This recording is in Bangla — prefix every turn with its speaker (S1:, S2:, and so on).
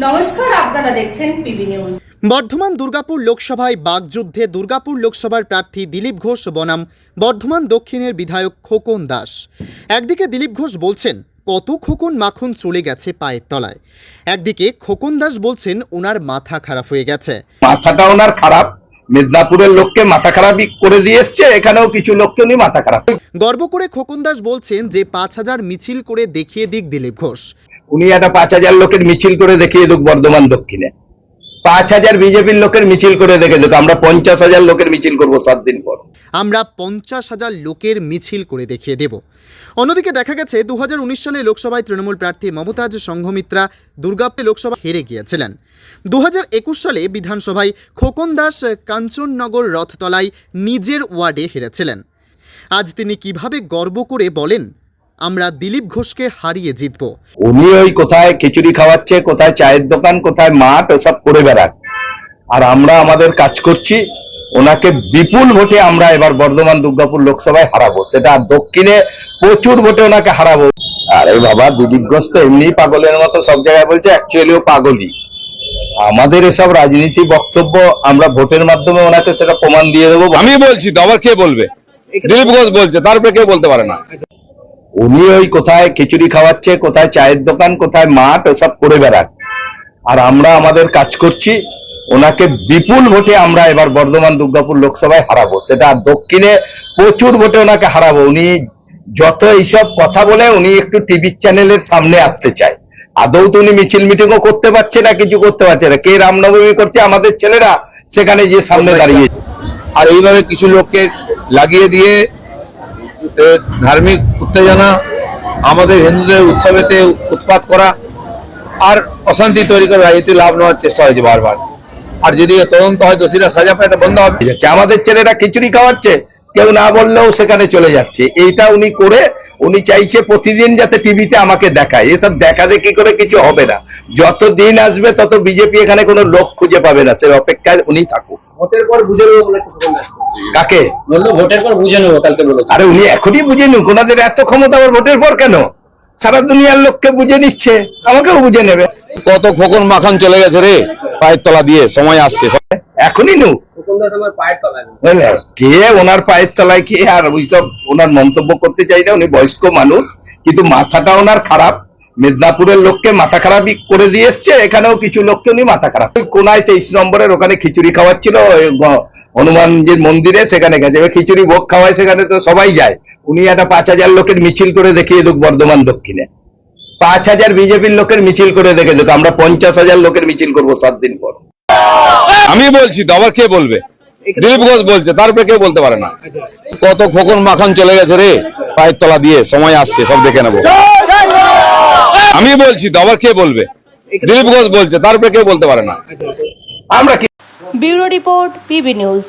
S1: নমস্কার, আপনারা দেখছেন পিবি নিউজ।
S2: বর্ধমান দুর্গাপুর লোকসভায় বাগযুদ্ধে দুর্গাপুর লোকসভার প্রার্থী দিলীপ ঘোষ বনাম বর্ধমান দক্ষিণের বিধায়ক খোকন দাস। একদিকে দিলীপ ঘোষ বলছেন কত খোকন মাখন চলে গেছে পায়ের তলায়, একদিকে খোকন দাস বলছেন ওনার মাথা খারাপ হয়ে গেছে।
S3: মাথাটা ওনার খারাপ, মেদিনীপুরের লোককে মাথা খারাপই করে দিয়ে এসছে, এখানেও কিছু লোককে উনি মাথা খারাপ।
S2: গর্ব করে খোকন দাস বলছেন যে ৫,০০০ মিছিল করে দেখিয়ে দিক দিলীপ ঘোষ।
S3: উনি একটা ৫,০০০ লোকের মিছিল করে দেখিয়ে দিক বর্ধমান দক্ষিণে, ৫,০০০ বিজেপির লোকের মিছিল করে দেখে দিক। আমরা ৫০,০০০ লোকের মিছিল করবো ৭ দিন পর।
S2: আমরা ৫০,০০০ লোকের মিছিল করে দেখিয়ে দেব। অন্যদিকে দেখা গেছে ২০১৯ সালে লোকসভায় তৃণমূল প্রার্থী মমতাজ সংঘমিত্রা দুর্গাপুর লোকসভা হেরে গিয়েছিলেন। ২০২১ সালে বিধানসভায় খোকন দাস কাঞ্চননগর রথতলায় নিজের ওয়ার্ডে হেরেছিলেন। আজ তিনি কিভাবে গর্ব করে বলেন, আমরা দিলীপ ঘোষকে হারিয়ে জিতব।
S3: উনি ওই কোথায় খিচুড়ি খাওয়াচ্ছে, কোথায় চায়ের দোকান, কোথায় মাঠ, ওসব করে বেড়াক। আর আমরা আমাদের কাজ করছি, ওনাকে বিপুল ভোটে আমরা এবার বর্ধমান দুর্গাপুর লোকসভায় হারাবো, সেটা দক্ষিণে প্রচুর ভোটে ওনাকে হারাবো। আরে বাবা, দিলীপ ঘোষ তো এমনি পাগলের মতো সব জায়গায় বলছে, অ্যাকচুয়ালিও পাগলই। আমাদের এসব রাজনীতি বক্তব্য আমরা ভোটের মাধ্যমে ওনাকে সেটা প্রমাণ দিয়ে দেবো।
S4: আমি বলছি তো, আবার কে বলবে? দিলীপ ঘোষ বলছে, তারপরে কেউ বলতে পারে না।
S3: উনি ওই কোথায় খিচুড়ি খাওয়াচ্ছে, কোথায় চায়ের দোকান, কোথায় মাঠ, ওসব করে বেড়াক। আর আমরা আমাদের কাজ করছি, ওনাকে বিপুল ভোটে আমরা এবার বর্ধমান দুর্গাপুর লোকসভায় হারাবো, সেটা দক্ষিণে প্রচুর ভোটে ওনাকে হারাবো। উনি যত এইসব কথা বলে, উনি একটু টিভি চ্যানেলের সামনে আসতে চায়। আদৌ তো উনি মিছিল মিটিংও করতে পারছে না, কিছু করতে পারছে না। কে রামনবমী করছে, আমাদের ছেলেরা সেখানে যে সামনে দাঁড়িয়ে।
S4: আর এইভাবে কিছু লোককে লাগিয়ে দিয়ে ধার্মিক উত্তেজনা, আমাদের হিন্দুদের উৎসবেতে উৎপাত করা আর অশান্তি তৈরি করে রাজনীতি লাভ নেওয়ার চেষ্টা হয়েছে বারবার। আর যদি তদন্ত হয়, দোষীরা সাজা পায়, এটা বন্ধ হবে।
S3: আমাদের ছেলেরা খিচুড়ি খাওয়াচ্ছে, কেউ না বললেও সেখানে চলে যাচ্ছে। এইটা উনি করে, উনি চাইছে প্রতিদিন যাতে টিভিতে আমাকে দেখায়। এসব দেখা দেখি করে কিছু হবে না। যত দিন আসবে তত বিজেপি এখানে কোনো লোক খুঁজে পাবে না, সে অপেক্ষায় উনি থাকুক।
S5: ভোটের পর বুঝে নেবো বলেছে।
S3: কাকে
S5: বললো ভোটের পর বুঝে নেবো, কালকে বলেছে।
S3: আরে উনি এখনই বুঝে নিন, ওনাদের এত ক্ষমতা আবার ভোটের পর কেন? সারা দুনিয়ার লোককে বুঝে নিচ্ছে, আমাকেও বুঝে নেবে।
S4: কত খোকন মাখন চলে গেছে রে পায়ের তলা দিয়ে, সময় আসছে।
S3: এখনই নু
S5: আমার পায়ের তলায়
S3: কে ওনার পায়ের তলায় কে? আর ওইসব ওনার মন্তব্য করতে চাই না। উনি বয়স্ক মানুষ, কিন্তু মাথাটা ওনার খারাপ। মেদিনীপুরের লোককে মাথা খারাপই করে দিয়ে এসছে, এখানেও কিছু লোককে উনি মাথা খারাপ। ওই কোনায় 23 নম্বরের ওখানে খিচুড়ি খাওয়াচ্ছিল হনুমানজির মন্দিরে, সেখানে গেছে। খিচুড়ি ভোগ খাওয়ায়, সেখানে তো সবাই যায়। উনি একটা ৫,০০০ লোকের মিছিল করে দেখিয়ে দিক বর্ধমান দক্ষিণে, ৫,০০০ বিজেপির লোকের মিছিল করে দেখে দিক। আমরা ৫০,০০০ লোকের মিছিল করবো ৭ দিন পর।
S4: আমি বলছি তো, আবার কে বলবে? দিলীপ ঘোষ বলছে, তারপরে কেউ বলতে পারে না। কত খোকন মাখন চলে গেছে রে পায়ের তলা দিয়ে, সময় আসছে, সব দেখে নেবো। আমি বলছি তো, আবার কে বলবে? দিলীপ ঘোষ বলছে, তারপরে কেউ বলতে পারে না।
S3: আমরা
S1: ব্যুরো রিপোর্ট, পিবি নিউজ।